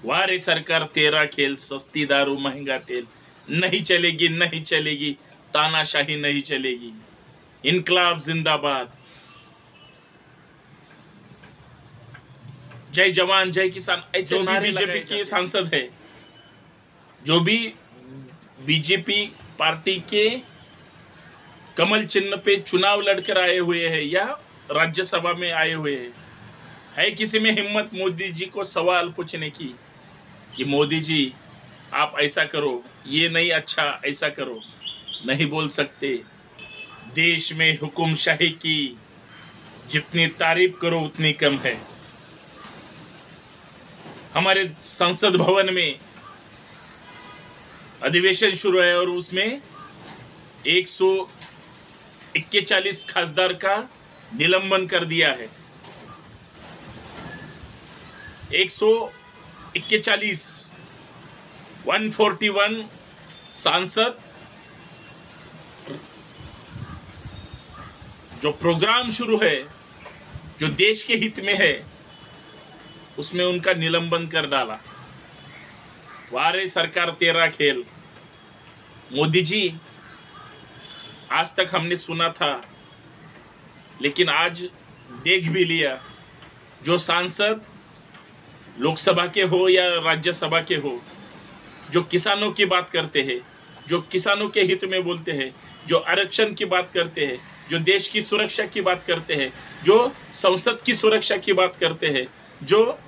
वाह रे सरकार तेरा खेल, सस्ती दारू महंगा तेल, नहीं चलेगी नहीं चलेगी, तानाशाही नहीं चलेगी, इनकलाब जिंदाबाद, जय जवान जय किसान, ऐसे नारे बीजेपी के सांसद है, जो भी बीजेपी पार्टी के कमल चिन्ह पे चुनाव लड़कर आए हुए हैं या राज्यसभा में आए हुए हैं, है किसी में हिम्मत मोदी जी को सवाल पूछने की कि मोदी जी आप ऐसा करो, ये नहीं अच्छा, ऐसा करो? नहीं बोल सकते। देश में हुकुमशाही की जितनी तारीफ करो उतनी कम है। हमारे संसद भवन में अधिवेशन शुरू है और उसमें 141 खासदार का निलंबन कर दिया है। 141 सांसद जो प्रोग्राम शुरू है, जो देश के हित में है, उसमें उनका निलंबन कर डाला। वाह रे सरकार तेरा खेल। मोदी जी, आज तक हमने सुना था, लेकिन आज देख भी लिया, जो सांसद लोकसभा के हो या राज्यसभा के हो, जो किसानों की बात करते हैं, जो किसानों के हित में बोलते हैं, जो आरक्षण की बात करते हैं, जो देश की सुरक्षा की बात करते हैं, जो संसद की सुरक्षा की बात करते हैं, जो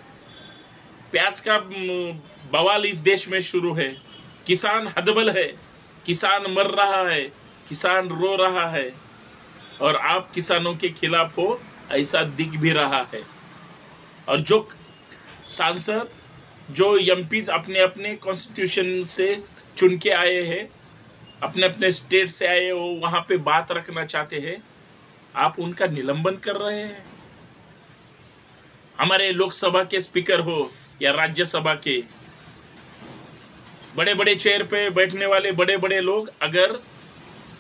प्याज का बवाल इस देश में शुरू है, किसान हतबल है, किसान मर रहा है, किसान रो रहा है, और आप किसानों के खिलाफ हो, ऐसा दिख भी रहा है। और जो सांसद, जो एमपीज अपने अपने कॉन्स्टिट्यूशन से चुन के आए हैं, अपने अपने स्टेट से आए हो, वहां पे बात रखना चाहते हैं, आप उनका निलंबन कर रहे हैं। हमारे लोकसभा के स्पीकर हो या राज्यसभा के बड़े बड़े चेयर पे बैठने वाले बड़े बड़े लोग अगर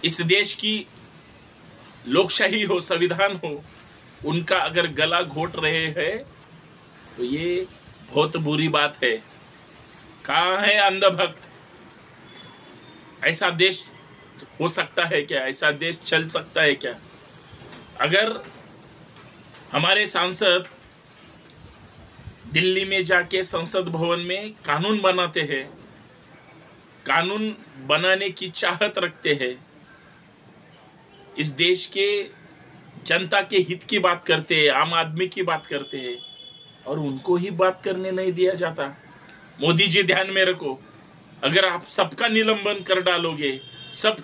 इस देश की लोकशाही हो, संविधान हो, उनका अगर गला घोट रहे हैं, तो ये बहुत बुरी बात है। कहाँ है अंधभक्त? ऐसा देश हो सकता है क्या? ऐसा देश चल सकता है क्या? अगर हमारे सांसद दिल्ली में जाके संसद भवन में कानून बनाते हैं, कानून बनाने की चाहत रखते हैं, इस देश के जनता के हित की बात करते हैं, आम आदमी की बात करते हैं, और उनको ही बात करने नहीं दिया जाता। मोदी जी ध्यान में रखो, अगर आप सबका निलंबन कर डालोगे, सब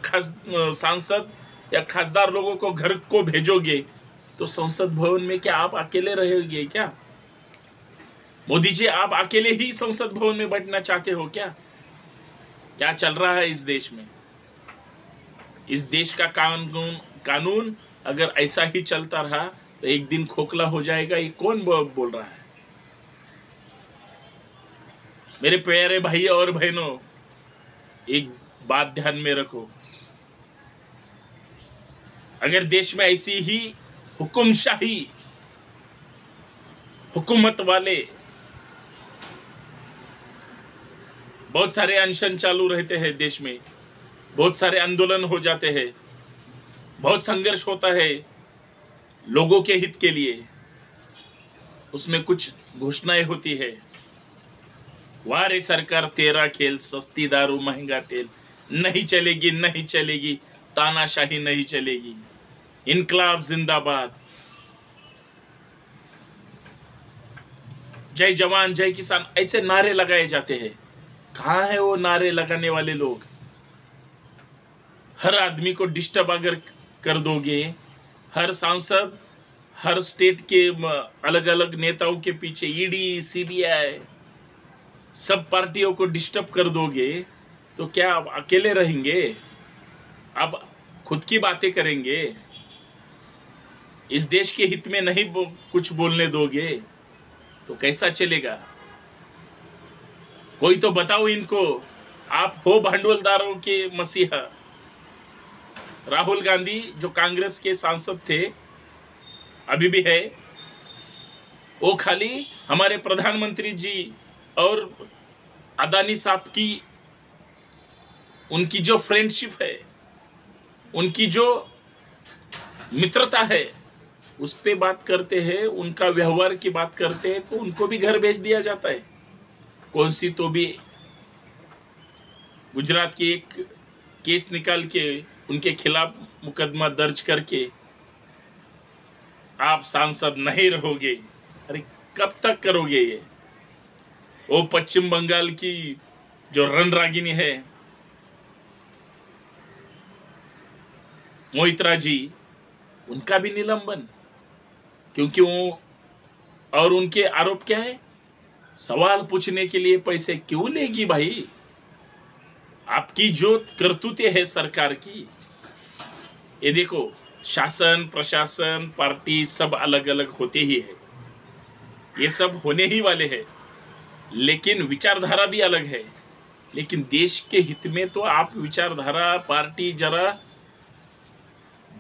सांसद या खासदार लोगों को घर को भेजोगे, तो संसद भवन में क्या आप अकेले रहेंगे क्या? मोदी जी, आप अकेले ही संसद भवन में बैठना चाहते हो क्या? क्या चल रहा है इस देश में? इस देश का कानून अगर ऐसा ही चलता रहा तो एक दिन खोखला हो जाएगा। ये कौन बोल रहा है? मेरे प्यारे भाई और बहनों, एक बात ध्यान में रखो, अगर देश में ऐसी ही हुकुमशाही हुकूमत वाले बहुत सारे अनशन चालू रहते हैं देश में, बहुत सारे आंदोलन हो जाते हैं, बहुत संघर्ष होता है लोगों के हित के लिए, उसमें कुछ घोषणाएं होती है, वाह रे सरकार तेरा खेल, सस्ती दारू महंगा तेल, नहीं चलेगी नहीं चलेगी, तानाशाही नहीं चलेगी, इनकलाब जिंदाबाद, जय जवान जय किसान, ऐसे नारे लगाए जाते हैं। कहाँ है वो नारे लगाने वाले लोग? हर आदमी को डिस्टर्ब अगर कर दोगे, हर सांसद, हर स्टेट के अलग अलग नेताओं के पीछे ईडी, सीबीआई, सब पार्टियों को डिस्टर्ब कर दोगे, तो क्या आप अकेले रहेंगे? आप खुद की बातें करेंगे? इस देश के हित में नहीं कुछ बोलने दोगे तो कैसा चलेगा? कोई तो बताओ इनको। आप हो भांडवलदारों के मसीहा। राहुल गांधी जो कांग्रेस के सांसद थे, अभी भी है, वो खाली हमारे प्रधानमंत्री जी और अदानी साहब की उनकी जो फ्रेंडशिप है, उनकी जो मित्रता है, उस पे बात करते हैं, उनका व्यवहार की बात करते हैं, तो उनको भी घर भेज दिया जाता है। कौन सी तो भी गुजरात की एक केस निकाल के उनके खिलाफ मुकदमा दर्ज करके आप सांसद नहीं रहोगे। अरे कब तक करोगे ये? वो पश्चिम बंगाल की जो रणरागिनी है मोहित्रा जी, उनका भी निलंबन, क्योंकि वो, और उनके आरोप क्या है? सवाल पूछने के लिए पैसे क्यों लेगी भाई? आपकी जो करतूतें है सरकार की, ये देखो, शासन प्रशासन पार्टी सब अलग अलग होते ही है, ये सब होने ही वाले हैं, लेकिन विचारधारा भी अलग है। लेकिन देश के हित में तो आप विचारधारा पार्टी जरा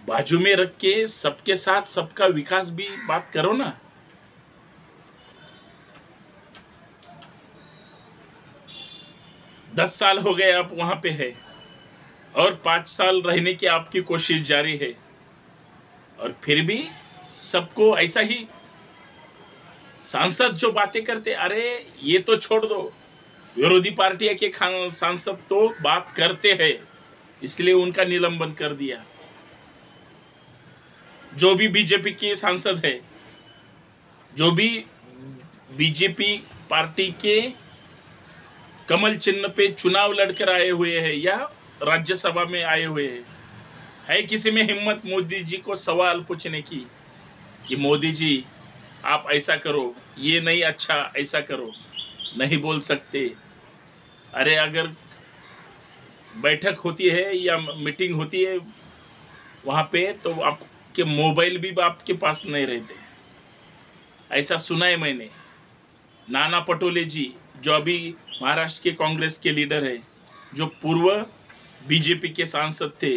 बाजू में रख के सबके साथ सबका विकास भी बात करो ना। दस साल हो गए आप वहां पे है, और 5 साल रहने की आपकी कोशिश जारी है, और फिर भी सबको ऐसा ही सांसद जो बातें करते, अरे ये तो छोड़ दो, विरोधी पार्टी के सांसद तो बात करते हैं, इसलिए उनका निलंबन कर दिया। जो भी बीजेपी के सांसद है, जो भी बीजेपी पार्टी के कमल चिन्ह पे चुनाव लड़कर आए हुए हैं या राज्यसभा में आए हुए हैं, है किसी में हिम्मत मोदी जी को सवाल पूछने की कि मोदी जी आप ऐसा करो, ये नहीं अच्छा, ऐसा करो? नहीं बोल सकते। अरे अगर बैठक होती है या मीटिंग होती है वहां पे, तो आपके मोबाइल भी आपके पास नहीं रहते। ऐसा सुना है मैंने। नाना पटोले जी, जो अभी महाराष्ट्र के कांग्रेस के लीडर है, जो पूर्व बीजेपी के सांसद थे,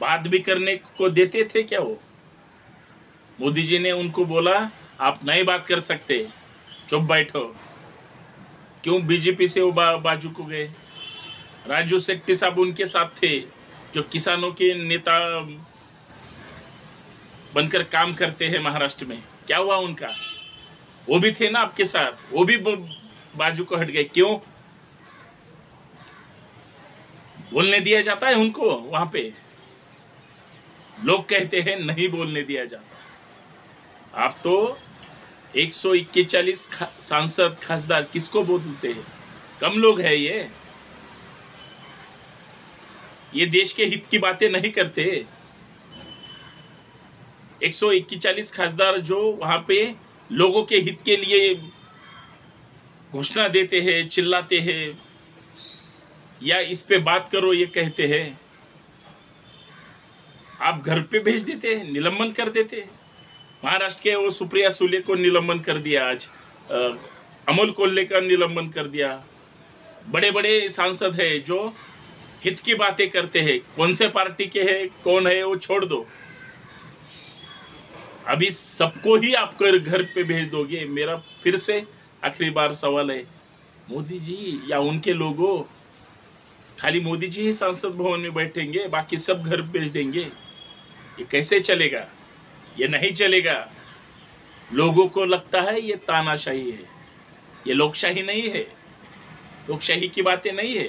बात भी करने को देते थे क्या वो? मोदी जी ने उनको बोला आप नहीं बात कर सकते, चुप बैठो। क्यों बीजेपी से वो बाजू को गए? राजू शेट्टी साहब उनके साथ थे, जो किसानों के नेता बनकर काम करते हैं महाराष्ट्र में। क्या हुआ उनका? वो भी थे ना आपके साथ, वो भी बाजू को हट गए। क्यों बोलने दिया जाता है उनको? वहां पे लोग कहते हैं नहीं बोलने दिया जाता। आप तो 141 सांसद खासदार किसको बोलते हैं? कम लोग हैं ये देश के हित की बातें नहीं करते। 141 खासदार जो वहां पे लोगों के हित के लिए घोषणा देते हैं, चिल्लाते हैं, या इस पे बात करो ये कहते हैं, आप घर पे भेज देते हैं, निलंबन कर देते हैं। महाराष्ट्र के वो सुप्रिया सुले को निलंबन कर दिया, आज अमोल कोल्हे का निलंबन कर दिया। बड़े बड़े सांसद है जो हित की बातें करते हैं, कौन से पार्टी के हैं कौन है वो छोड़ दो, अभी सबको ही आप घर पे भेज दोगे? मेरा फिर से आखिरी बार सवाल है, मोदी जी या उनके लोगों, खाली मोदी जी ही संसद भवन में बैठेंगे, बाकी सब घर भेज देंगे? ये कैसे चलेगा? ये नहीं चलेगा। लोगों को लगता है ये तानाशाही है, ये लोकशाही नहीं है, लोकशाही की बातें नहीं है।